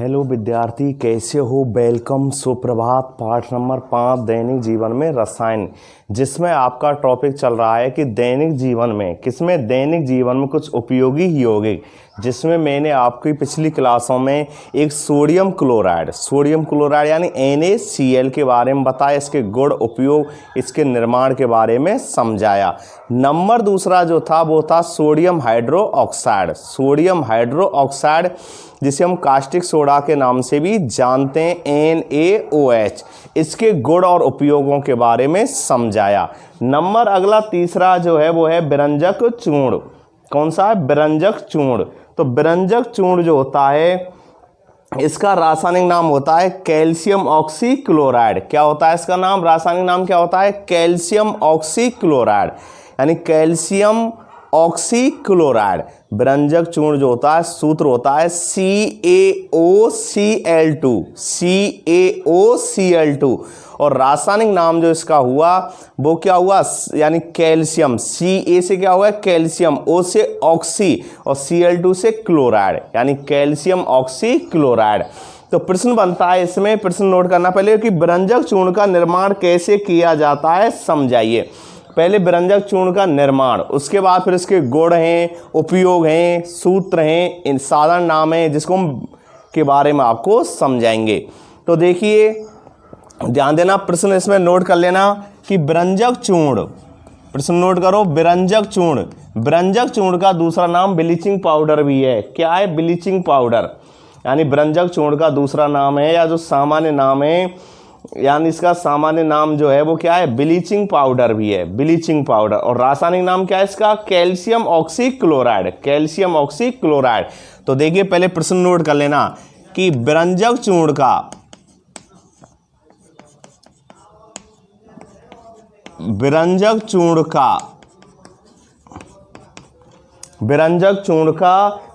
Hello विद्यार्थी, कैसे हो? वेलकम, सुप्रभात। पाठ नंबर 5 दैनिक जीवन में रसायन, जिसमें आपका टॉपिक चल रहा है कि दैनिक जीवन में किसमें दैनिक जीवन में कुछ उपयोगी ही होगी, जिसमें मैंने आपकी पिछली क्लासों में एक सोडियम क्लोराइड यानी NaCl के बारे में बताया, इसके गुण, उपयोग, इसके निर्माण के बारे में समझाया। नंबर दूसरा जो था वो था सोडियम हाइड्रोक्साइड, जिसे हम कास्टिक सोडा के नाम से भी जानते हैं, NaOH। इसके गुण और उपयोगों के बारे में समझाया। नंबर अगला तीसरा जो है वो है विरंजक चूर्ण। कौन सा है? विरंजक चूर्ण। तो विरंजक चूर्ण जो होता है, इसका रासायनिक नाम होता है कैल्शियम ऑक्सीक्लोराइड। क्या होता है इसका नाम? रासायनिक नाम क्या होता है? कैल्शियम ऑक्सीक्लोराइड, यानी कैल्शियम ऑक्सीक्लोराइड। विरंजक चूर्ण जो होता है, सूत्र होता है CaOCl2 और रासायनिक नाम जो इसका हुआ वो क्या हुआ? यानी कैल्शियम। Ca से क्या हुआ? कैल्शियम, O से ऑक्सी और Cl2 से क्लोराइड, यानी कैल्शियम ऑक्सीक्लोराइड। तो प्रश्न बनता है इसमें, प्रश्न नोट करना पहले कि विरंजक चूर्ण का निर्माण कैसे किया जाता है, समझाइए। पहले विरंजक चूर्ण का निर्माण, उसके बाद फिर इसके गुण हैं, उपयोग हैं, सूत्र हैं, इन साधारण नाम हैं जिसको हम के बारे में आपको समझाएंगे। तो देखिए, ध्यान देना, प्रश्न इसमें नोट कर लेना कि विरंजक चूर्ण, प्रश्न नोट करो, विरंजक चूर्ण का दूसरा नाम ब्लीचिंग पाउडर भी है। क्या है? ब्लीचिंग पाउडर, यानी विरंजक चूर्ण का दूसरा नाम है, या जो सामान्य नाम है, यानी इसका सामान्य नाम जो है वो क्या है? ब्लीचिंग पाउडर भी है, ब्लीचिंग पाउडर। और रासायनिक नाम क्या है इसका? Calcium oxychloride. तो देखिए, पहले प्रश्न नोट कर लेना कि विरंजक चूर्ण का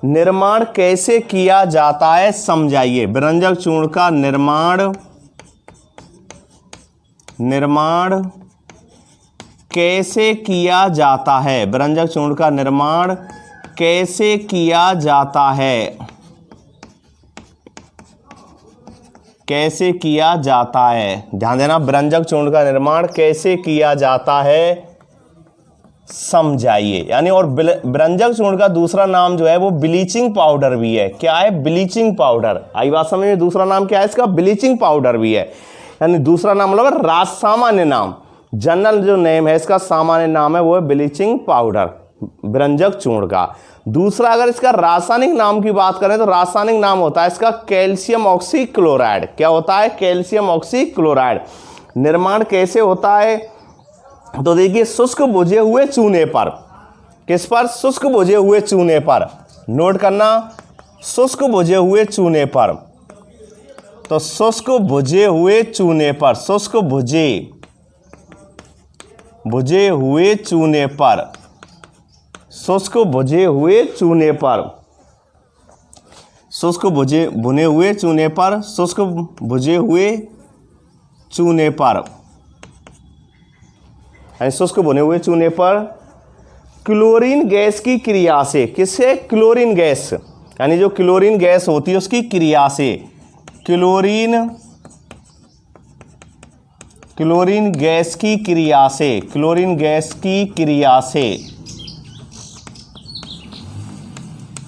निर्माण कैसे किया जाता है, समझाइए। विरंजक चूर्ण का निर्माण कैसे किया जाता है? विरंजक चूर्ण का निर्माण कैसे किया जाता है? कैसे किया जाता है? ध्यान देना, विरंजक चूर्ण का निर्माण कैसे किया जाता है, समझाइए। यानी और विरंजक चूर्ण का दूसरा नाम जो है वो ब्लीचिंग पाउडर भी है। क्या है? Bleaching powder. आई बात समझ में? दूसरा नाम क्या है इसका? ब्लीचिंग पाउडर भी है। यानी दूसरा नाम मतलब सामान्य नाम, जनरल जो नेम है इसका, सामान्य नाम है वो है ब्लीचिंग पाउडर, विरंजक चूर्ण का। दूसरा, अगर इसका रासायनिक नाम की बात करें तो रासायनिक नाम होता है इसका कैल्शियम ऑक्सीक्लोराइड। क्या होता है? Calcium oxychloride. निर्माण कैसे होता है? तो देखिए, शुष्क बुझे हुए चूने पर। किस पर? शुष्क बुझे हुए चूने पर। नोट करना, शुष्क बुझे हुए चूने पर। तो शुष्क बुझे हुए चूने पर, शुष्क बुझे हुए चूने पर, शुष्क बुझे हुए चूने पर, शुष्क भुने हुए चूने पर, शुष्क बुझे हुए चूने पर, शुष्क भुने हुए चूने पर क्लोरीन गैस की क्रिया से। किससे? क्लोरीन गैस, यानी जो क्लोरीन गैस होती है उसकी क्रिया से, क्लोरीन गैस की क्रिया से, क्लोरीन गैस की क्रिया से,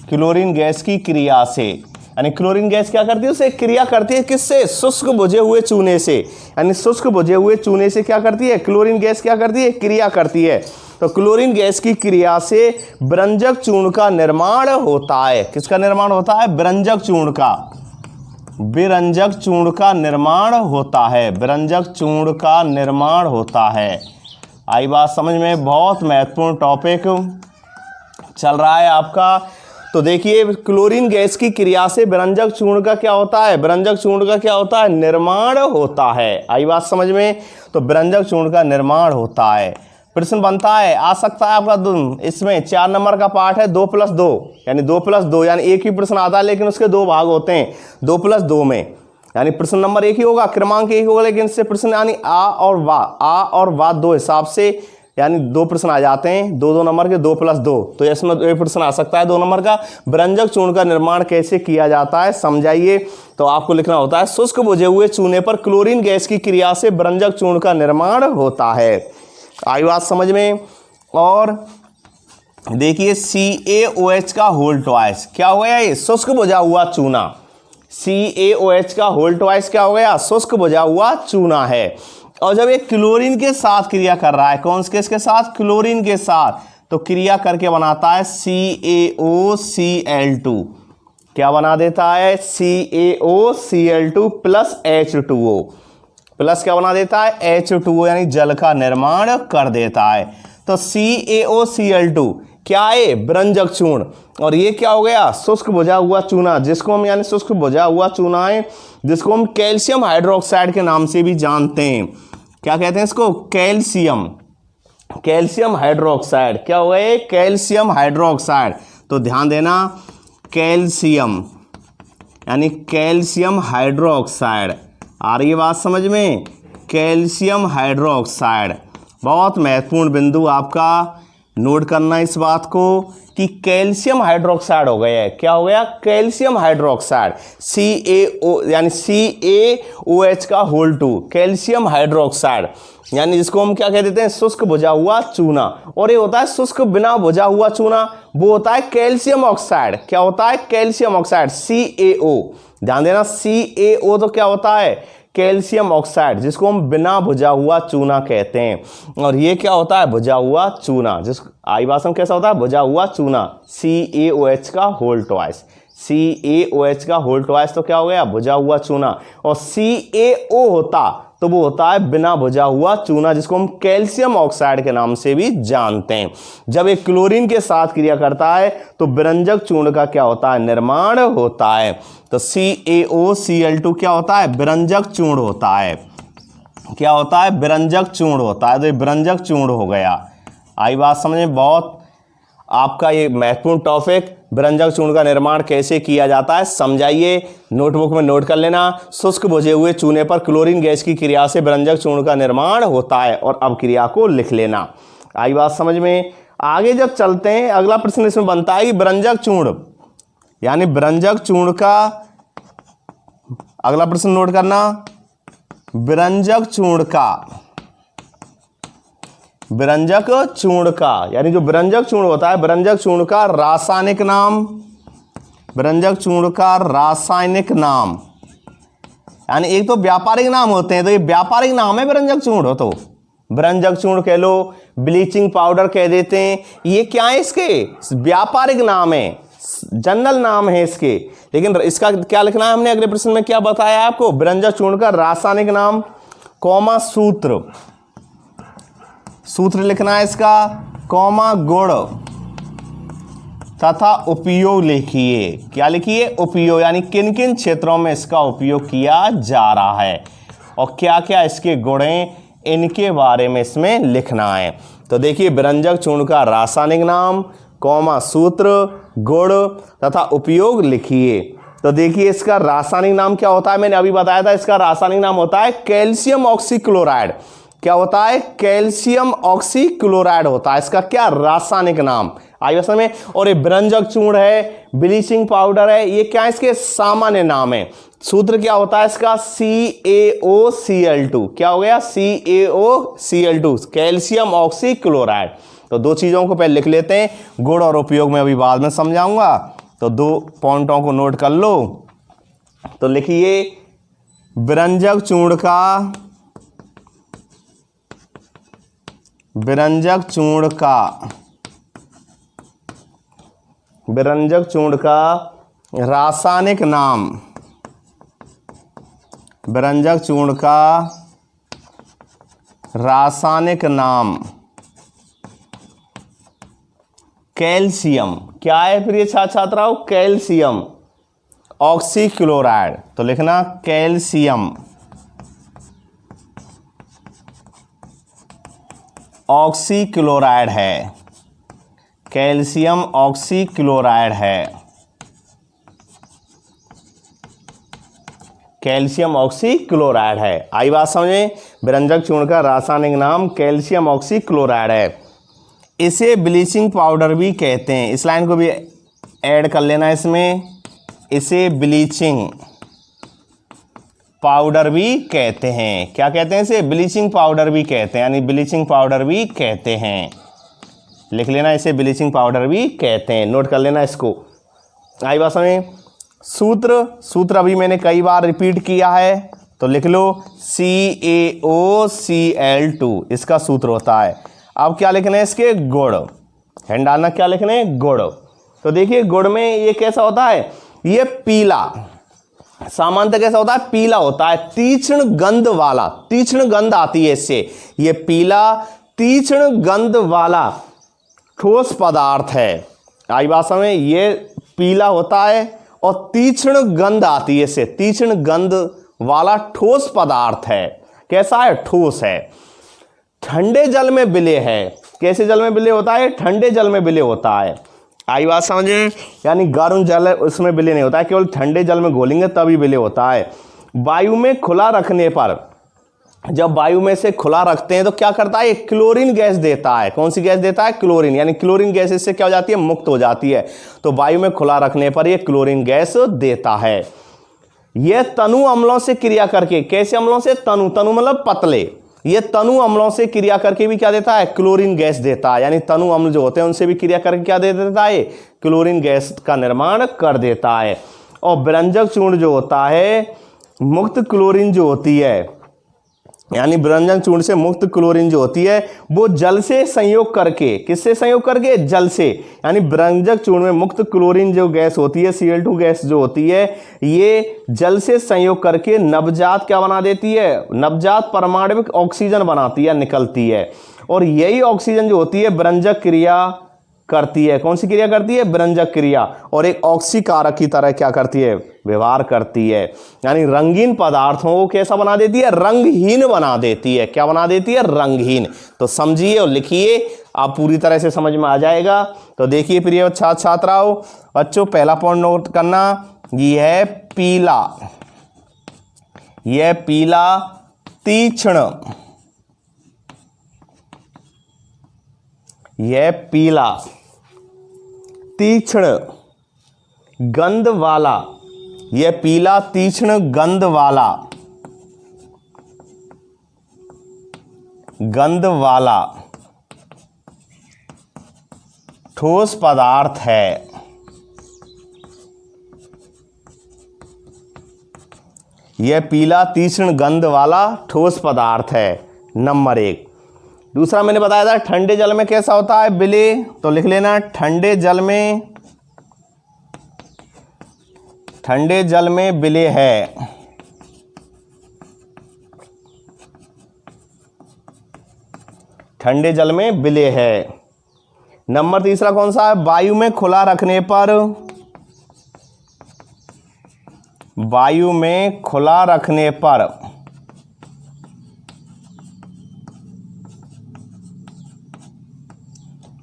क्लोरीन गैस की क्रिया से, यानी क्लोरीन गैस क्या करती है? उसे क्रिया करती है किससे? शुष्क बुझे हुए चूने से। यानी शुष्क बुझे हुए चूने से क्या करती है? क्लोरीन गैस क्या करती है? क्रिया करती है। तो क्लोरीन गैस की क्रिया से विरंजक चूर्ण का निर्माण होता है। किसका निर्माण होता है? विरंजक चूर्ण का निर्माण होता है, विरंजक चूर्ण का निर्माण होता है। आई बात समझ में? बहुत महत्वपूर्ण टॉपिक चल रहा है आपका। तो देखिए, क्लोरीन गैस की क्रिया से विरंजक चूर्ण का क्या होता है? विरंजक चूर्ण का क्या होता है? निर्माण होता है। आई बात समझ में? तो विरंजक चूर्ण का निर्माण होता है। प्रश्न बनता है, आ सकता है आपका, इसमें 4 नंबर का पार्ट है 2+2, यानी 2+2, यानी एक ही प्रश्न आता है लेकिन उसके 2 भाग होते हैं 2+2 में, यानी प्रश्न नंबर एक ही होगा, क्रमांक एक ही होगा, लेकिन इससे प्रश्न यानी आ और वा 2 हिसाब से यानी 2 प्रश्न आ जाते हैं, 2 नंबर के, 2 + 2, तो इसमें एक प्रश्न आ सकता है 2 नंबर का। बेरंजक चूर्ण का निर्माण कैसे किया जाता है समझाइए। तो आपको लिखना होता है शुष्क बुझे हुए चूने पर क्लोरीन गैस की क्रिया से बेरंजक चूर्ण का निर्माण होता है। आई बात समझ में। और देखिए CaOH का होल ट्वाइस क्या हो गया, ये शुष्क बुझा हुआ चूना। CaOH का होल ट्वाइस क्या हो गया, शुष्क बुझा हुआ चूना है। और जब ये क्लोरीन के साथ क्रिया कर रहा है, कौन से के साथ, क्लोरीन के साथ, तो क्रिया करके बनाता है CaOCl2। क्या बना देता है, CaOCl2 प्लस H2O, प्लस क्या बना देता है, H2O, यानी जल का निर्माण कर देता है। तो CaOCl2 क्या है, बेरंजक चूर्ण। और ये क्या हो गया, शुष्क बुझा हुआ चूना, जिसको हम यानी शुष्क बुझा हुआ चूना है, जिसको हम कैल्शियम हाइड्रोक्साइड के नाम से भी जानते हैं। क्या कहते हैं इसको, कैल्शियम हाइड्रोक्साइड। क्या हो गया, कैल्शियम हाइड्रोक्साइड। तो ध्यान देना, कैल्शियम यानी कैल्शियम हाइड्रोक्साइड। आ रही है बात समझ में, कैल्शियम हाइड्रोक्साइड। बहुत महत्वपूर्ण बिंदु आपका नोट करना इस बात को कि कैल्शियम हाइड्रोक्साइड हो गया है। क्या हो गया, कैल्शियम हाइड्रोक्साइड, CaO यानी CaOH का होल 2, कैल्शियम हाइड्रोक्साइड, यानी जिसको हम क्या कह देते हैं, शुष्क बुझा हुआ चूना। और ये होता है शुष्क बिना बुझा हुआ चूना, वो होता है कैल्शियम ऑक्साइड। क्या होता है, कैल्शियम ऑक्साइड, CaO। ध्यान देना, CaO तो क्या होता है, कैल्शियम ऑक्साइड, जिसको हम बिना बुझा हुआ चूना कहते हैं। और ये क्या होता है, बुझा हुआ चूना, जिस आई भाषा में कैसा होता है, बुझा हुआ चूना, CaOH का होल ट्वाइस। CaOH का होल ट्वाइस तो क्या हो गया, बुझा हुआ चूना। और CaO होता तो वो होता है बिना बुझा हुआ चूना, जिसको हम कैल्शियम ऑक्साइड के नाम से भी जानते हैं। जब एक क्लोरीन के साथ क्रिया करता है तो बेरंजक चूर्ण का क्या होता है, निर्माण होता है। तो CaOCl2 क्या होता है, बेरंजक चूर्ण होता है। क्या होता है, बेरंजक चूर्ण होता है। तो ये बेरंजक चूर्ण हो गया। आई बात समझ में। बहुत आपका ये महत्वपूर्ण टॉपिक, बेरंजक चूर्ण का निर्माण कैसे किया जाता है समझाइए, नोटबुक में नोट कर लेना। शुष्क बुझे हुए चूने पर क्लोरीन गैस की क्रिया से बेरंजक चूर्ण का निर्माण होता है, और अब क्रिया को लिख लेना। आई बात समझ में। आगे जब चलते हैं, अगला प्रश्न इसमें बनता है कि बेरंजक चूर्ण यानी बेरंजक चूर्ण का, अगला प्रश्न नोट करना, बेरंजक चूर्ण का यानी जो बेरंजक चूर्ण होता है, बेरंजक चूर्ण का रासायनिक नाम, बेरंजक चूर्ण का रासायनिक नाम, यानी एक तो व्यापारिक नाम होते हैं, तो ये व्यापारिक नाम है बेरंजक चूर्ण। हो तो बेरंजक चूर्ण कह लो, ब्लीचिंग पाउडर कह देते हैं, ये क्या है, इसके व्यापारिक नाम है, जनरल नाम है इसके। लेकिन इसका क्या लिखना है, हमने अगले प्रश्न में क्या बताया आपको, बेरंजक चूर्ण का रासायनिक नाम, कॉमा सूत्र लिखना है इसका, कॉमा गुण तथा उपयोग लिखिए। क्या लिखिए, उपयोग, यानी किन किन क्षेत्रों में इसका उपयोग किया जा रहा है और क्या क्या इसके गुण हैं, इनके बारे में इसमें लिखना है। तो देखिए, बेरंजक चूर्ण का रासायनिक नाम, कॉमा सूत्र, गुण तथा उपयोग लिखिए। तो देखिए, इसका रासायनिक नाम क्या होता है, मैंने अभी बताया था, इसका रासायनिक नाम होता है कैल्शियम ऑक्सीक्लोराइड। क्या होता है, कैल्शियम ऑक्सीक्लोराइड होता है इसका क्या, रासायनिक नाम। आई समझ में। और ये बेरंजक चूर्ण है, ब्लीचिंग पाउडर है, ये क्या इसके सामान्य नाम है। सूत्र क्या होता है इसका, CaOCl2। क्या हो गया, CaOCl2, कैल्शियम ऑक्सीक्लोराइड। तो 2 चीजों को पहले लिख लेते हैं, गुण और उपयोग में अभी बाद में समझाऊंगा। तो 2 पॉइंटों को नोट कर लो। तो लिखिए, बेरंजक चूर्ण का रासायनिक नाम, बेरंजक चूर्ण का रासायनिक नाम कैल्शियम। क्या है फिर ये छात्राओं, कैल्शियम ऑक्सीक्लोराइड। तो लिखना कैल्शियम ऑक्सीक्लोराइड है, कैल्शियम ऑक्सीक्लोराइड है। कैल्शियम ऑक्सीक्लोराइड है। आई बात समझे? व्यंजक चूर्ण का रासायनिक नाम कैल्शियम ऑक्सीक्लोराइड है। इसे ब्लीचिंग पाउडर भी कहते हैं। इस लाइन को भी ऐड कर लेना इसमें। इसे ब्लीचिंग पाउडर भी कहते हैं। क्या कहते हैं इसे? ब्लीचिंग पाउडर भी कहते हैं, यानी ब्लीचिंग पाउडर भी कहते हैं। लिख लेना, इसे ब्लीचिंग पाउडर भी कहते हैं, नोट कर लेना इसको। आई बात समझ? सूत्र अभी मैंने कई बार रिपीट किया है, तो लिख लो CaOCl2 इसका सूत्र होता है। अब क्या लिखना है इसके? गुण। हैंड डालना, क्या लिखना है? गुण। तो देखिए गुण में ये कैसा होता है? ये पीला, सामान्यतः कैसा होता है? पीला होता है, तीक्ष्ण गंध वाला, तीक्ष्ण गंध आती है इससे। ये पीला तीक्ष्ण गंध वाला ठोस पदार्थ है। आई बात समझ? ये पीला होता है और तीक्ष्ण गंध आती है इससे, तीक्ष्ण गंध वाला ठोस पदार्थ है। कैसा है? ठोस है। ठंडे जल में विलय है। कैसे जल में विलय होता है? ठंडे जल में विलय होता है। आई बात समझे? यानी गर्म जल है उसमें विलय नहीं होता है, केवल ठंडे जल में घोलेंगे तभी विलय होता है। वायु में खुला रखने पर, जब वायु में से खुला रखते हैं तो क्या करता है? क्लोरीन गैस देता है। कौन सी गैस देता है? क्लोरीन। यानी क्लोरीन गैस इससे क्या हो जाती है? मुक्त हो जाती है। तो वायु में खुला रखने पर यह क्लोरीन गैस देता है। यह तनु अम्लों से क्रिया करके, कैसे अम्लों से? तनु मतलब पतले। ये तनु अम्लों से क्रिया करके भी क्या देता है? क्लोरीन गैस देता है। यानी तनु अम्ल जो होते हैं उनसे भी क्रिया करके क्या दे देता है? क्लोरीन गैस का निर्माण कर देता है। और व्यंजक चूर्ण जो होता है, मुक्त क्लोरीन जो होती है, यानी व्यंजक चूर्ण से मुक्त क्लोरीन जो होती है वो जल से संयोग करके, किससे संयोग करके? जल से। यानी व्यंजक चूर्ण में मुक्त क्लोरीन जो गैस होती है, Cl2 गैस जो होती है, ये जल से संयोग करके नवजात क्या बना देती है? नवजात परमाणविक ऑक्सीजन बनाती है, निकलती है। और यही ऑक्सीजन जो होती है व्यंजक क्रिया करती है। कौन सी क्रिया करती है? व्यंजक क्रिया। और एक ऑक्सीकारक की तरह क्या करती है? व्यवहार करती है। यानी रंगीन पदार्थों को कैसा बना देती है? रंगहीन बना देती है। क्या बना देती है? रंगहीन। तो समझिए और लिखिए, आप पूरी तरह से समझ में आ जाएगा। तो देखिए प्रिय छात्र छात्राओं, बच्चों पहला पॉइंट नोट करना, ये है पीला, यह पीला तीक्ष्ण, यह पीला तीक्ष्ण गंध वाला, यह पीला तीक्ष्ण गंध वाला, गंध वाला ठोस पदार्थ है। यह पीला तीक्ष्ण गंध वाला ठोस पदार्थ है, नंबर 1। दूसरा मैंने बताया था ठंडे जल में कैसा होता है? विलय। तो लिख लेना, ठंडे जल में विलय है। ठंडे जल में विलय है। नंबर 3 कौन सा है? वायु में खुला रखने पर, वायु में खुला रखने पर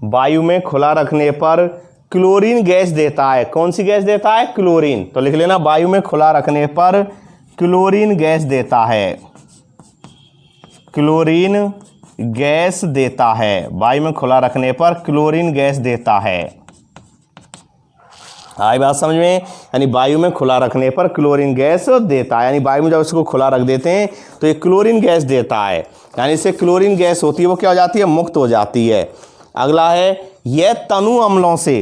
वायु में खुला रखने पर क्लोरीन गैस देता है। कौन सी गैस देता है? क्लोरीन। तो लिख लेना, वायु में खुला रखने पर क्लोरीन गैस देता है, क्लोरीन गैस देता है। वायु में खुला रखने पर क्लोरीन गैस देता है। आई बात समझ में? यानी वायु में खुला रखने पर क्लोरीन गैस देता है। यानी वायु में जब इसको खुला रख देते हैं तो ये क्लोरीन गैस देता है। यानी इससे क्लोरीन गैस होती है वो क्या हो जाती है? मुक्त हो जाती है। अगला है, यह तनु अम्लों से,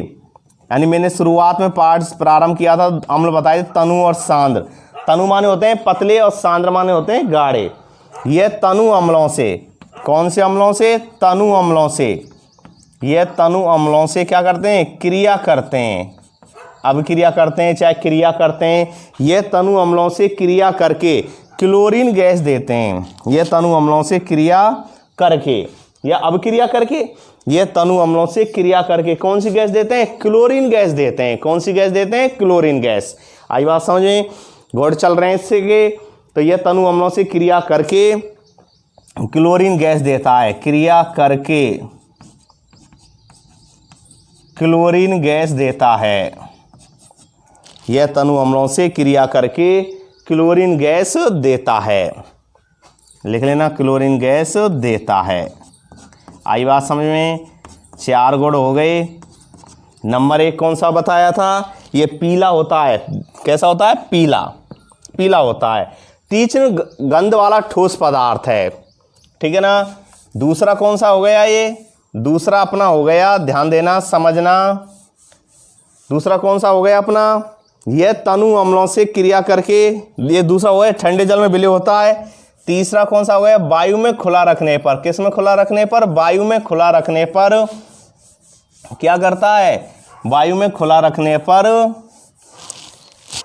यानी मैंने शुरुआत में पार्ट प्रारंभ किया था, अम्ल बताए तनु और सांद्र। तनु माने होते हैं पतले और सांद्र माने होते हैं गाढ़े। यह तनु अम्लों से, कौन से अम्लों से? तनु अम्लों से। यह तनु अम्लों से क्या करते हैं? क्रिया करते हैं। अभिक्रिया करते हैं चाहे क्रिया करते हैं। यह तनु अम्लों से क्रिया करके क्लोरीन गैस देते हैं। यह तनु अम्लों से क्रिया करके या अभिक्रिया करके, यह तनु अम्लों से क्रिया करके कौन सी गैस देते हैं? क्लोरीन गैस देते हैं। कौन सी गैस देते हैं? Chlorine gas. आई बात समझे? गौड़ चल रहे हैं इससे के, तो यह तनु अम्लों से क्रिया करके क्लोरीन गैस देता है। क्रिया करके क्लोरीन गैस देता है। यह तनु अम्लों से क्रिया करके क्लोरीन गैस देता है। लिख लेना, क्लोरीन गैस देता है। आई बात समझ में? 4 गुण हो गए। नंबर 1 कौन सा बताया था? ये पीला होता है। कैसा होता है? पीला, पीला होता है। तीक्ष्ण गंध वाला ठोस पदार्थ है, ठीक है ना। दूसरा कौन सा हो गया? ये दूसरा अपना हो गया, ध्यान देना समझना, दूसरा कौन सा हो गया अपना? यह तनु अम्लों से क्रिया करके, ये दूसरा हो गया ठंडे जल में विलय होता है। तीसरा कौन सा हो गया? वायु में खुला रखने पर। किस में खुला रखने पर? वायु में खुला रखने पर क्या करता है? वायु में खुला रखने पर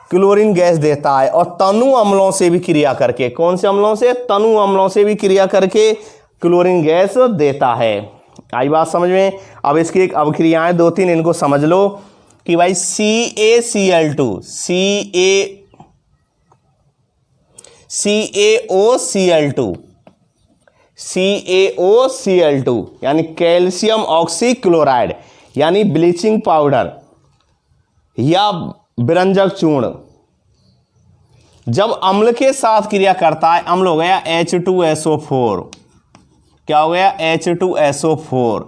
क्लोरीन गैस देता है। और तनु अम्लों से भी क्रिया करके, कौन से अम्लों से? तनु अम्लों से भी क्रिया करके क्लोरीन गैस देता है। आई बात समझ में? अब इसकी एक अवक्रियाएं 2-3 इनको समझ लो कि भाई CaCl2, CaOCl2 यानी कैल्शियम ऑक्सीक्लोराइड यानी ब्लीचिंग पाउडर या विरंजक चूर्ण जब अम्ल के साथ क्रिया करता है, अम्ल हो गया H2SO4, क्या हो गया? H2SO4।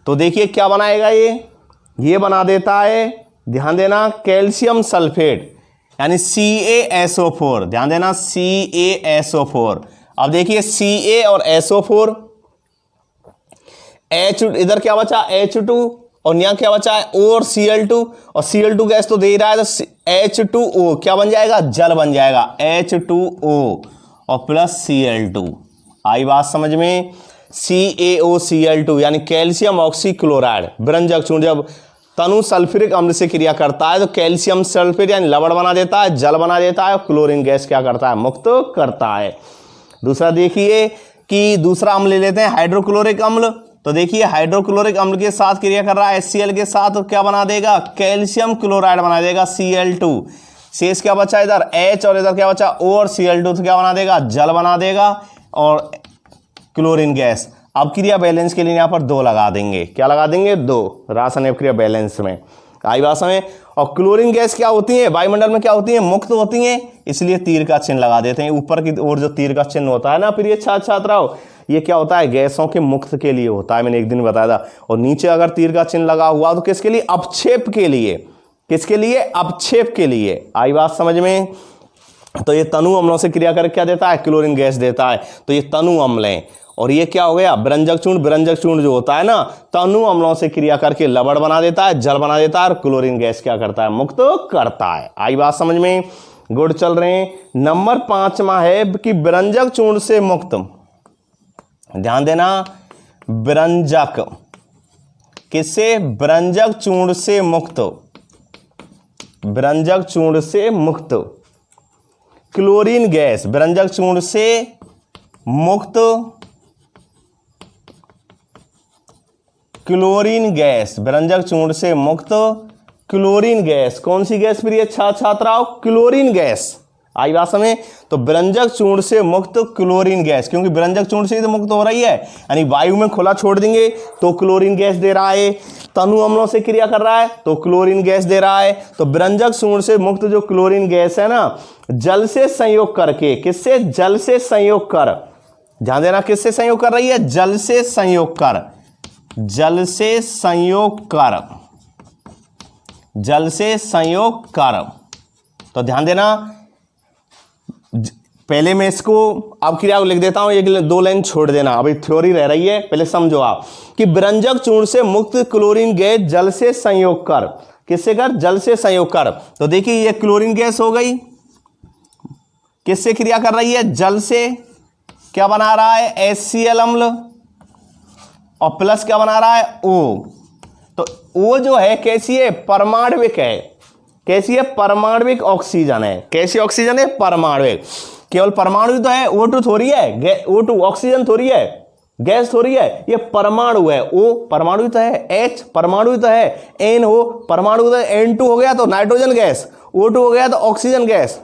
तो देखिए क्या बनाएगा ये बना देता है, ध्यान देना, कैल्शियम सल्फेट यानी CaSO4, ध्यान देना CaSO4। अब देखिए Ca और SO4, H इधर क्या बचा? H2 और यहाँ क्या बचा है? O और Cl2, और Cl2 गैस तो दे ही रहा है, तो H2O क्या बन जाएगा? जल बन जाएगा, H2O और प्लस Cl2। आई बात समझ में? CaOCl2 यानी कैल्शियम ऑक्सीक्लोराइड विरंजक चूर्ण जब तनु सल्फ्यूरिक अम्ल से क्रिया करता है तो कैल्शियम सल्फेट यानी लवण बना देता है, जल बना देता है, और क्लोरीन गैस क्या करता है? मुक्त करता है। दूसरा देखिए कि दूसरा अम्ल ले लेते हैं, हाइड्रोक्लोरिक अम्ल। तो देखिए हाइड्रोक्लोरिक अम्ल के साथ क्रिया कर रहा है HCl के साथ, तो क्या बना देगा? कैल्शियम क्लोराइड बना देगा Cl2। शेष क्या बचा इधर? H, और इधर क्या बचा? O और Cl2, तो क्या बना देगा? जल बना देगा और क्लोरीन गैस। अब क्रिया बैलेंस के लिए यहाँ पर 2 लगा देंगे। क्या लगा देंगे? 2 रासायनिक अभिक्रिया बैलेंस में। आई बात समझ? और क्लोरीन गैस क्या होती है? वायुमंडल में क्या होती है? मुक्त होती है, इसलिए तीर का चिन्ह लगा देते हैं ऊपर की ओर। जो तीर का चिन्ह होता है ना प्रिय छात्राओं, ये क्या होता है? गैसों के मुक्त के लिए होता है, मैंने एक दिन बताया था। और नीचे अगर तीर का चिन्ह लगा हुआ तो किसके लिए? अपक्षेप के लिए। किसके लिए? अपक्षेप के लिए। आई बात समझ में? तो ये तनु अम्लों से क्रिया करके क्या देता है? क्लोरीन गैस देता है। तो ये तनु अम्ल हैं। और ये क्या हो गया? विरंजक चूर्ण। विरंजक चूर्ण जो होता है ना, तनु अम्लों से क्रिया करके लवण बना देता है, जल बना देता है, और क्लोरीन गैस क्या करता है? मुक्त करता है। आई बात समझ में? गुड चल रहे हैं। नंबर 5वां है कि विरंजक चूर्ण से मुक्त, ध्यान देना, विरंजक किससे? विरंजक चूर्ण से मुक्त, विरंजक चूर्ण से मुक्त क्लोरीन गैस, विरंजक चूर्ण से मुक्त क्लोरीन गैस, विरंजक चूर्ण से मुक्त क्लोरीन गैस। कौन सी गैस प्रिय छात्राओं? Chlorine gas. आई बात समझ? तो विरंजक चूर्ण से मुक्त क्लोरीन गैस, क्योंकि विरंजक चूर्ण से ही तो मुक्त हो रही है, यानी वायु में खुला छोड़ देंगे तो क्लोरीन गैस दे रहा है, तनु अम्लों से क्रिया कर रहा है तो क्लोरीन गैस दे रहा है। तो विरंजक चूर्ण से मुक्त जो क्लोरीन गैस है ना, जल से संयोग करके, किससे? जल से संयोग कर, ध्यान देना, किससे संयोग कर रही है? जल से संयोग कर, जल से संयोग कर, जल से संयोग कर। तो ध्यान देना, पहले मैं इसको अब क्रिया को लिख देता हूं, 1-2 लाइन छोड़ देना, अभी थ्योरी रह रही है, पहले समझो आप कि विरंजक चूर्ण से मुक्त क्लोरीन गैस जल से संयोग कर, किससे कर? जल से संयोग कर। तो देखिए ये क्लोरीन गैस हो गई, किससे क्रिया कर रही है? जल से। क्या बना रहा है? HCl अम्ल, और प्लस क्या बना रहा है? O। तो O जो है कैसी है? परमाणविक है। कैसी है? परमाणविक ऑक्सीजन है। कैसी ऑक्सीजन है? परमाणविक। केवल परमाणु तो है, O2 थोड़ी है, O2 ऑक्सीजन थोड़ी है, गैस थोड़ी है, ये परमाणु है। O परमाणु तो है, H परमाणु तो है, N हो परमाणु तो है, N2 हो गया तो नाइट्रोजन गैस, O2 हो गया तो ऑक्सीजन गैस,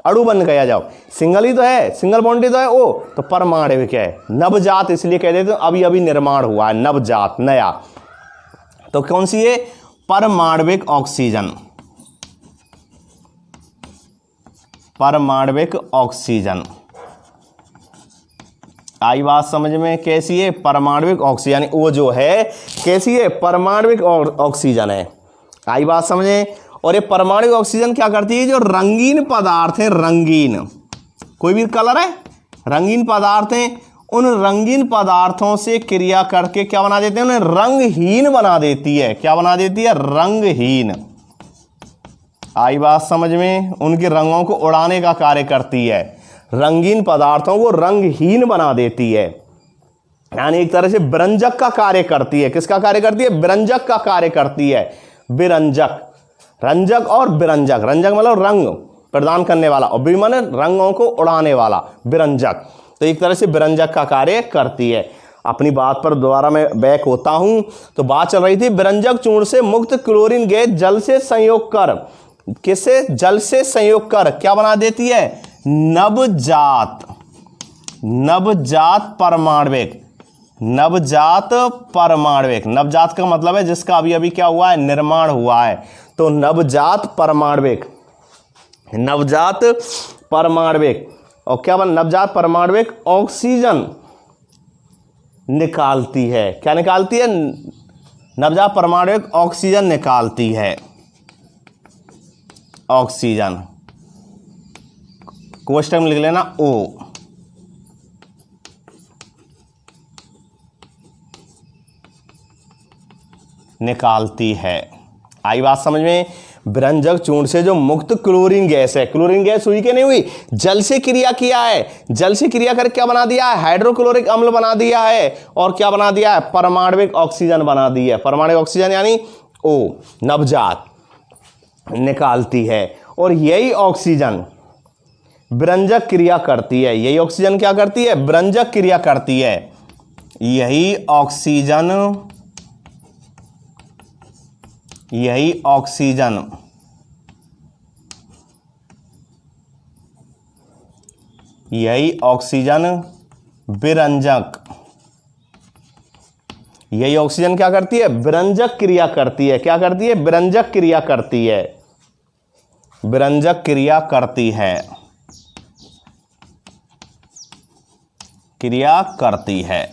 अणु बन गया। जाओ, सिंगल ही तो है, सिंगल बॉन्ड ही तो है, O तो परमाणविक है। नवजात इसलिए कह देते हैं, अभी अभी निर्माण हुआ है, नवजात, नया। तो कौन सी है? परमाणविक ऑक्सीजन। परमाणविक ऑक्सीजन। आई बात समझ में? कैसी है? परमाणविक ऑक्सीजन, यानी वो जो है कैसी है? परमाणविक ऑक्सीजन है। आई बात समझे? और ये परमाणविक ऑक्सीजन क्या करती है? जो रंगीन पदार्थ है, रंगीन, कोई भी कलर है, रंगीन पदार्थ है, उन रंगीन पदार्थों से क्रिया करके क्या बना देते हैं? उन्हें रंगहीन बना देती है। क्या बना देती है? रंगहीन। आई बात समझ में? उनके रंगों को उड़ाने का कार्य करती है, रंगीन पदार्थों को रंगहीन बना देती है, यानी एक तरह से विरंजक का कार्य करती है। किसका कार्य करती है? विरंजक का कार्य करती है। विरंजक, रंजक और विरंजक। रंजक मतलब रंग प्रदान करने वाला, और विमान रंगों को उड़ाने वाला, विरंजक। तो एक तरह से विरंजक का कार्य करती है। अपनी बात पर दोबारा मैं बैक होता हूं। तो बात चल रही थी विरंजक चूर्ण से मुक्त क्लोरीन गैस जल से संयोग कर, किससे? जल से संयोग कर क्या बना देती है? नवजात, नवजात परमाणविक, नवजात परमाणविक। नवजात का मतलब है जिसका अभी अभी क्या हुआ है? निर्माण हुआ है। तो नवजात परमाणविक, नवजात परमाणविक, और क्या बन? नवजात परमाणविक ऑक्सीजन निकालती है। क्या निकालती है? नवजात परमाणविक ऑक्सीजन निकालती है। ऑक्सीजन क्वेश्चन लिख लेना ओ। निकालती है। आई बात समझ में? विरंजक चूर्ण से जो मुक्त क्लोरीन गैस है, क्लोरीन गैस हुई कि नहीं हुई? जल से क्रिया किया है, जल से क्रिया करके क्या बना दिया है? हाइड्रोक्लोरिक अम्ल बना दिया है, और क्या बना दिया है? परमाणविक ऑक्सीजन बना दी है। परमाणविक ऑक्सीजन यानी ओ, नवजात निकालती है। और यही ऑक्सीजन विरंजक क्रिया करती है। यही ऑक्सीजन क्या करती है? विरंजक क्रिया करती है। यही ऑक्सीजन, यही ऑक्सीजन यही ऑक्सीजन विरंजक, यही ऑक्सीजन क्या करती है? विरंजक क्रिया करती है। क्या करती है? विरंजक क्रिया करती है। विरंजक क्रिया करती है, क्रिया करती है।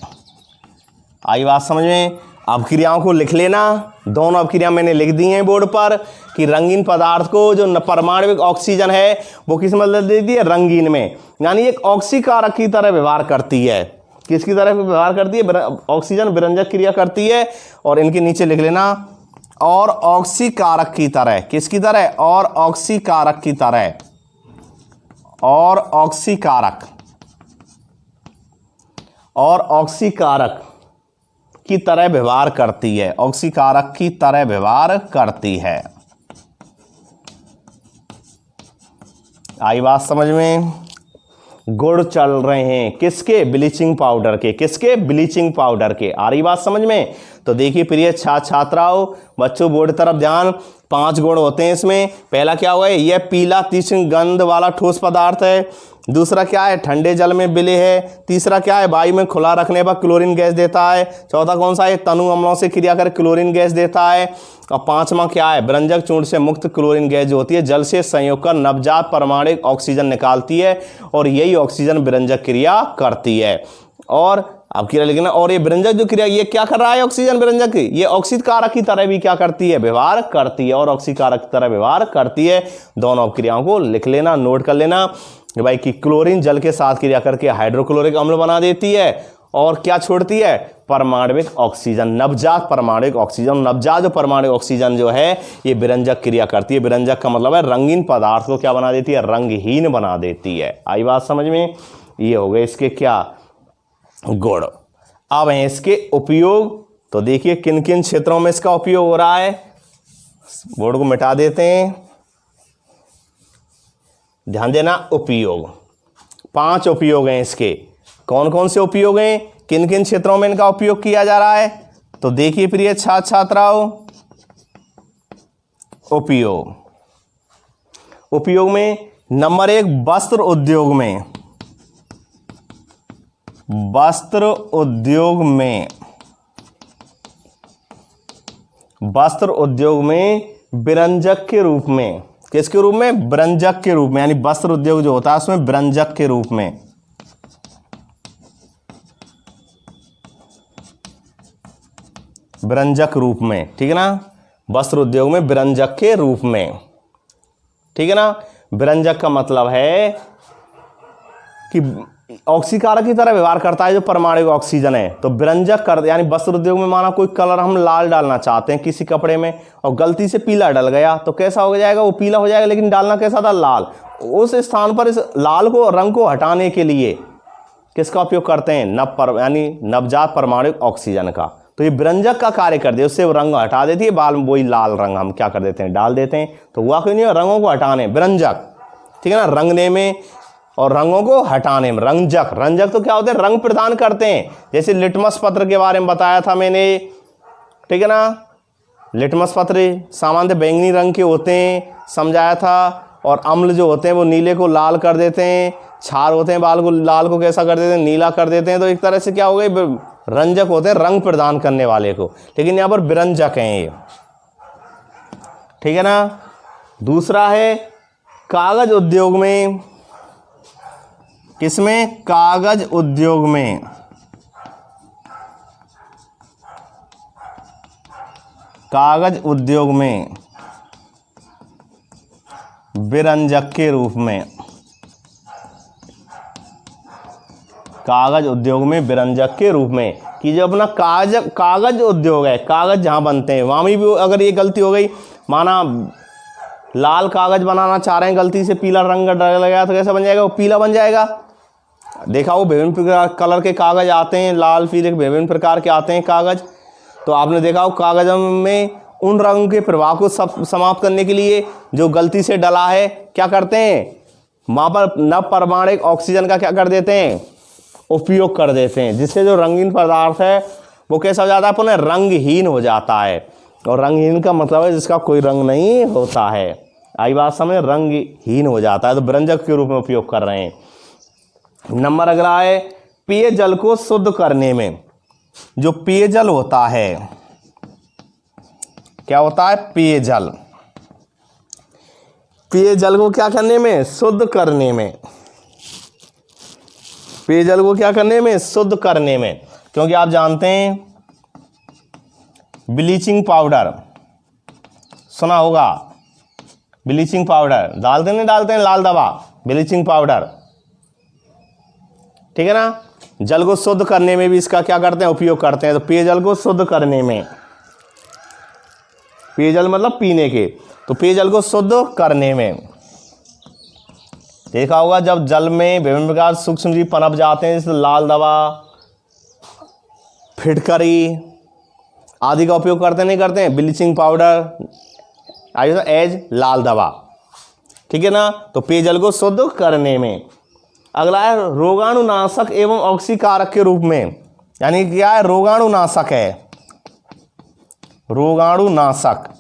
आई बात समझ में? अब क्रियाओं को लिख लेना। दोनों अब क्रिया मैंने लिख दी हैं बोर्ड पर कि रंगीन पदार्थ को जो परमाणविक ऑक्सीजन है वो किस में बदल देती है? रंगीन में, यानी एक ऑक्सीकारक की तरह व्यवहार करती है। किसकी तरह व्यवहार करती है? ऑक्सीजन विरंजक क्रिया करती है। और इनके नीचे लिख लेना और ऑक्सीकारक की तरह। किसकी तरह? और ऑक्सीकारक की तरह, और ऑक्सीकारक, और ऑक्सीकारक की तरह व्यवहार करती है। ऑक्सीकारक की तरह व्यवहार करती है। आई बात समझ में? गुण चल रहे हैं किसके? ब्लीचिंग पाउडर के। किसके? ब्लीचिंग पाउडर के। आ रही बात समझ में? तो देखिए प्रिय छात्राओं, बच्चों बोर्ड तरफ ध्यान। 5 गुण होते हैं इसमें। पहला क्या हुआ है? यह पीला तीक्ष्ण गंध वाला ठोस पदार्थ है। दूसरा क्या है? ठंडे जल में विलेय है। तीसरा क्या है? वायु में खुला रखने पर क्लोरीन गैस देता है। चौथा कौन सा है? तनु अम्लों से क्रिया कर क्लोरीन गैस देता है। और 5वां क्या है? विरंजक चूर्ण से मुक्त क्लोरीन गैस जो होती है जल से संयोग कर नवजात परमाणविक ऑक्सीजन निकालती है, और यही ऑक्सीजन विरंजक क्रिया करती है। और अब क्रिया लिखना, और ये विरंजक जो क्रिया ये क्या कर रहा है? ऑक्सीजन विरंजक की ये ऑक्सीकारक की तरह भी क्या करती है? व्यवहार करती है, और ऑक्सीकारक की तरह व्यवहार करती है। दोनों क्रियाओं को लिख लेना, नोट कर लेना भाई कि क्लोरीन जल के साथ क्रिया करके हाइड्रोक्लोरिक अम्ल बना देती है, और क्या छोड़ती है? परमाणविक ऑक्सीजन, नवजात परमाणविक ऑक्सीजन। नवजात जो परमाणविक ऑक्सीजन जो है ये विरंजक क्रिया करती है। विरंजक का मतलब है रंगीन पदार्थ को क्या बना देती है? रंगहीन बना देती है। आई बात समझ में? ये हो गए इसके क्या? गुण। अब हैं इसके उपयोग। तो देखिए किन किन क्षेत्रों में इसका उपयोग हो रहा है। बोर्ड को मिटा देते हैं, ध्यान देना। उपयोग 5 उपयोग हैं इसके। कौन कौन से उपयोग हैं? किन किन क्षेत्रों में इनका उपयोग किया जा रहा है? तो देखिए प्रिय छात्राओं, उपयोग, उपयोग में नंबर 1 वस्त्र उद्योग में, वस्त्र उद्योग में, वस्त्र उद्योग में विरंजक के रूप में, किसके रूप में? व्यंजक के रूप में, यानी वस्त्र उद्योग जो होता है उसमें व्यंजक के रूप में, व्यंजक रूप में, ठीक है ना, वस्त्र उद्योग में व्यंजक के रूप में, ठीक है ना। व्यंजक का मतलब है कि ऑक्सीकारक की तरह व्यवहार करता है जो परमाणु ऑक्सीजन है। तो व्यंजक कर, यानी वस्त्र उद्योग में माना कोई कलर हम लाल डालना चाहते हैं किसी कपड़े में और गलती से पीला डल गया, तो कैसा हो जाएगा? वो पीला हो जाएगा, लेकिन डालना कैसा था? लाल। उस स्थान पर इस लाल को, रंग को हटाने के लिए किसका उपयोग करते हैं? यानी नवजात परमाणु ऑक्सीजन का। तो ये व्यंजक का कार्य कर दे, उससे वो रंग हटा देती है, बाल में वही लाल रंग हम क्या कर देते हैं? डाल देते हैं। तो हुआ क्यों नहीं? रंगों को हटाने, व्यंजक, ठीक है ना, रंगने में और रंगों को हटाने में रंजक। रंजक तो क्या होते हैं? रंग प्रदान करते हैं। जैसे लिटमस पत्र के बारे में बताया था मैंने, ठीक है ना, लिटमस पत्र सामान्य बैंगनी रंग के होते हैं, समझाया था। और अम्ल जो होते हैं वो नीले को लाल कर देते हैं, क्षार होते हैं बाल को लाल को कैसा कर देते हैं? नीला कर देते हैं। तो एक तरह से क्या हो गई? रंजक होते हैं रंग प्रदान करने वाले को, लेकिन यहाँ पर व्यंजक हैं ये, ठीक है ना। दूसरा है कागज उद्योग में, किसमें? कागज उद्योग में, कागज उद्योग में व्यंजक के रूप में, कागज उद्योग में व्यंजक के रूप में, कि जो अपना कागज उद्योग है, कागज जहां बनते हैं वहां भी अगर ये गलती हो गई, माना लाल कागज बनाना चाह रहे हैं, गलती से पीला रंग डाल गया, तो कैसा बन जाएगा? वो पीला बन जाएगा। देखा वो विभिन्न प्रकार कलर के कागज आते हैं, लाल पीले विभिन्न प्रकार के आते हैं कागज। तो आपने देखा हो कागज में उन रंग के प्रभाव को समाप्त करने के लिए जो गलती से डला है क्या करते हैं? वहाँ पर नव परमाणु ऑक्सीजन का क्या कर देते हैं? उपयोग कर देते हैं, जिससे जो रंगीन पदार्थ है वो कैसा हो जाता है? पुनः रंगहीन हो जाता है। और रंगहीन का मतलब है जिसका कोई रंग नहीं होता है। आई बात समझ? रंगहीन हो जाता है, तो व्यंजक के रूप में उपयोग कर रहे हैं। नंबर अगला है पेयजल को शुद्ध करने में। जो पेयजल होता है, क्या होता है? पेयजल, पेयजल को क्या करने में? शुद्ध करने में। पेयजल को क्या करने में? शुद्ध करने में। क्योंकि आप जानते हैं ब्लीचिंग पाउडर सुना होगा, ब्लीचिंग पाउडर डालते नहीं डालते हैं? लाल दवा, ब्लीचिंग पाउडर, ठीक है ना। जल को शुद्ध करने में भी इसका क्या करते हैं? उपयोग करते हैं। तो पेयजल को शुद्ध करने में, पेयजल मतलब पीने के, तो पेयजल को शुद्ध करने में देखा होगा जब जल में विभिन्न प्रकार सूक्ष्म जीव पनप जाते हैं, जैसे लाल दवा, फिटकरी आदि का उपयोग करते नहीं करते हैं? ब्लीचिंग पाउडर एज लाल दवा, ठीक है ना। तो पेयजल को शुद्ध करने में। अगला है रोगाणुनाशक एवं ऑक्सीकारक के रूप में, यानी क्या है? रोगाणुनाशक है, रोगाणुनाशक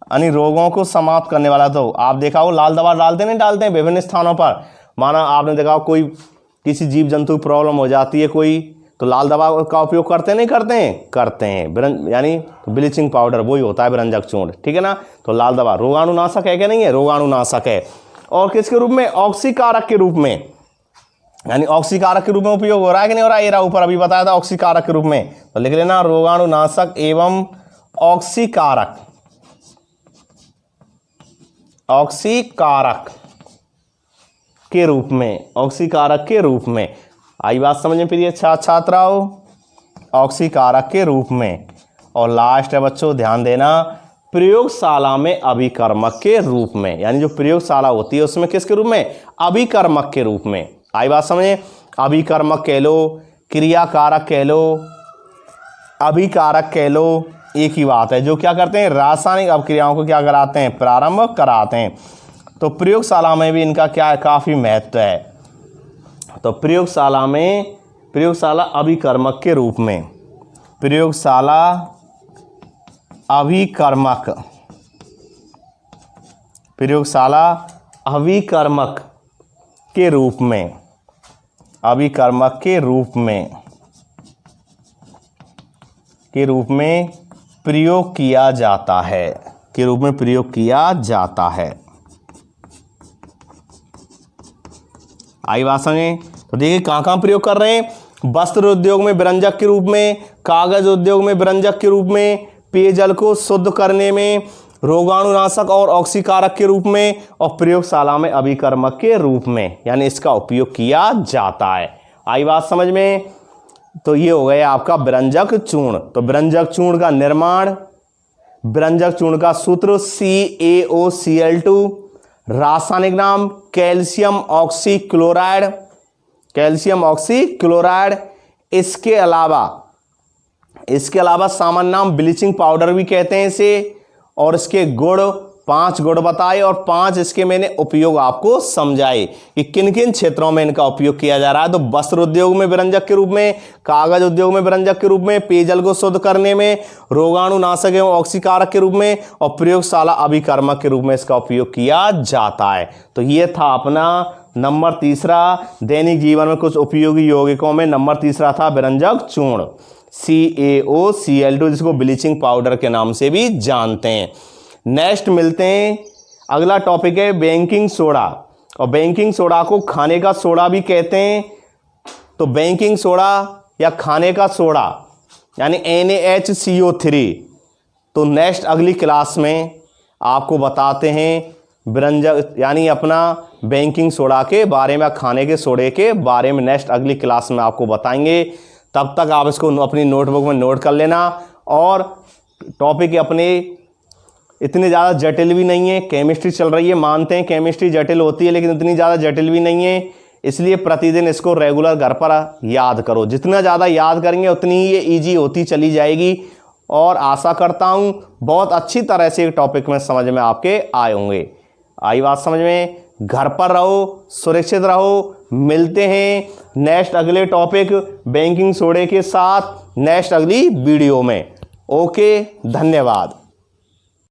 यानी रोगों को समाप्त करने वाला। तो आप देखा हो लाल दवा डालते नहीं डालते हैं विभिन्न स्थानों पर, माना आपने देखा हो कोई किसी जीव जंतु प्रॉब्लम हो जाती है कोई, तो लाल दवा का उपयोग करते नहीं करते हैं? करते हैं। यानी ब्लीचिंग पाउडर वही होता है व्यंजक चूर्ण, ठीक है ना। तो लाल दवा रोगाणुनाशक है क्या? नहीं है, रोगाणुनाशक है। और किसके रूप में? ऑक्सीकारक के रूप में, यानी ऑक्सीकारक के रूप में उपयोग हो रहा है कि नहीं हो रहा है? ये रहा ऊपर अभी बताया था ऑक्सीकारक के रूप में, तो लिख लेना रोगाणुनाशक एवं ऑक्सीकारक, ऑक्सीकारक के रूप में, ऑक्सीकारक के रूप में। आई बात समझ में? फिर ये छात्राओं ऑक्सीकारक के रूप में। और लास्ट है बच्चों ध्यान देना, प्रयोगशाला में अभिकर्मक के रूप में, यानी जो प्रयोगशाला होती है उसमें किसके रूप में? अभिकर्मक के रूप में। आई बात समझे? अभिकर्मक कह लो, क्रियाकारक कह लो, अभिकारक कह लो, एक ही बात है। जो क्या करते हैं? रासायनिक अभिक्रियाओं को क्या कराते हैं? प्रारंभ कराते हैं। तो प्रयोगशाला में भी इनका क्या है? काफ़ी महत्व है। तो प्रयोगशाला में, प्रयोगशाला अभिकर्मक के रूप में, प्रयोगशाला अभिकर्मक, प्रयोगशाला अभिकर्मक के रूप में, अभिकर्मक के रूप में, के रूप में प्रयोग किया जाता है, के रूप में प्रयोग किया जाता है। आई बात समझे। तो देखिए कहाँ कहाँ प्रयोग कर रहे हैं, वस्त्र उद्योग में विरंजक के रूप में, कागज उद्योग में विरंजक के रूप में, पेयजल को शुद्ध करने में, रोगाणुनाशक और ऑक्सीकारक के रूप में, और प्रयोगशाला में अभिकर्मक के रूप में, यानी इसका उपयोग किया जाता है। आई बात समझ में। तो ये हो गया आपका विरंजक चूर्ण। तो विरंजक चूर्ण का निर्माण, विरंजक चूर्ण का सूत्र CaOCl2, रासायनिक नाम कैल्शियम ऑक्सीक्लोराइड, कैल्शियम ऑक्सीक्लोराइड। इसके अलावा सामान्य नाम ब्लीचिंग पाउडर भी कहते हैं इसे। और इसके गुण 5 गुण बताए और 5 इसके मैंने उपयोग आपको समझाए कि किन किन क्षेत्रों में इनका उपयोग किया जा रहा है। तो वस्त्र उद्योग में विरंजक के रूप में, कागज उद्योग में विरंजक के रूप में, पेयजल को शुद्ध करने में, रोगाणुनाशक एवं ऑक्सीकारक के रूप में, और प्रयोगशाला अभिकर्मक के रूप में इसका उपयोग किया जाता है। तो ये था अपना नंबर 3, दैनिक जीवन में कुछ उपयोगी यौगिकों में नंबर 3 था विरंजक चूर्ण CaOCl2, जिसको ब्लीचिंग पाउडर के नाम से भी जानते हैं। नेक्स्ट मिलते हैं, अगला टॉपिक है बेकिंग सोडा। और बेकिंग सोडा को खाने का सोडा भी कहते हैं। तो बेकिंग सोडा या खाने का सोडा यानी NaHCO3। तो नेक्स्ट अगली क्लास में आपको बताते हैं विरंजक यानी अपना बेकिंग सोडा के बारे में, खाने के सोडे के बारे में नेक्स्ट अगली क्लास में आपको बताएंगे। तब तक आप इसको अपनी नोटबुक में नोट कर लेना। और टॉपिक अपने इतने ज़्यादा जटिल भी नहीं है, केमिस्ट्री चल रही है, मानते हैं केमिस्ट्री जटिल होती है, लेकिन इतनी ज़्यादा जटिल भी नहीं है। इसलिए प्रतिदिन इसको रेगुलर घर पर याद करो। जितना ज़्यादा याद करेंगे उतनी ही ये ईजी होती चली जाएगी। और आशा करता हूँ बहुत अच्छी तरह से एक टॉपिक में समझ में आपके आए होंगे। आई बात समझ में। घर पर रहो, सुरक्षित रहो। मिलते हैं नेक्स्ट अगले टॉपिक बेकिंग सोडे के साथ नेक्स्ट अगली वीडियो में। ओके, धन्यवाद।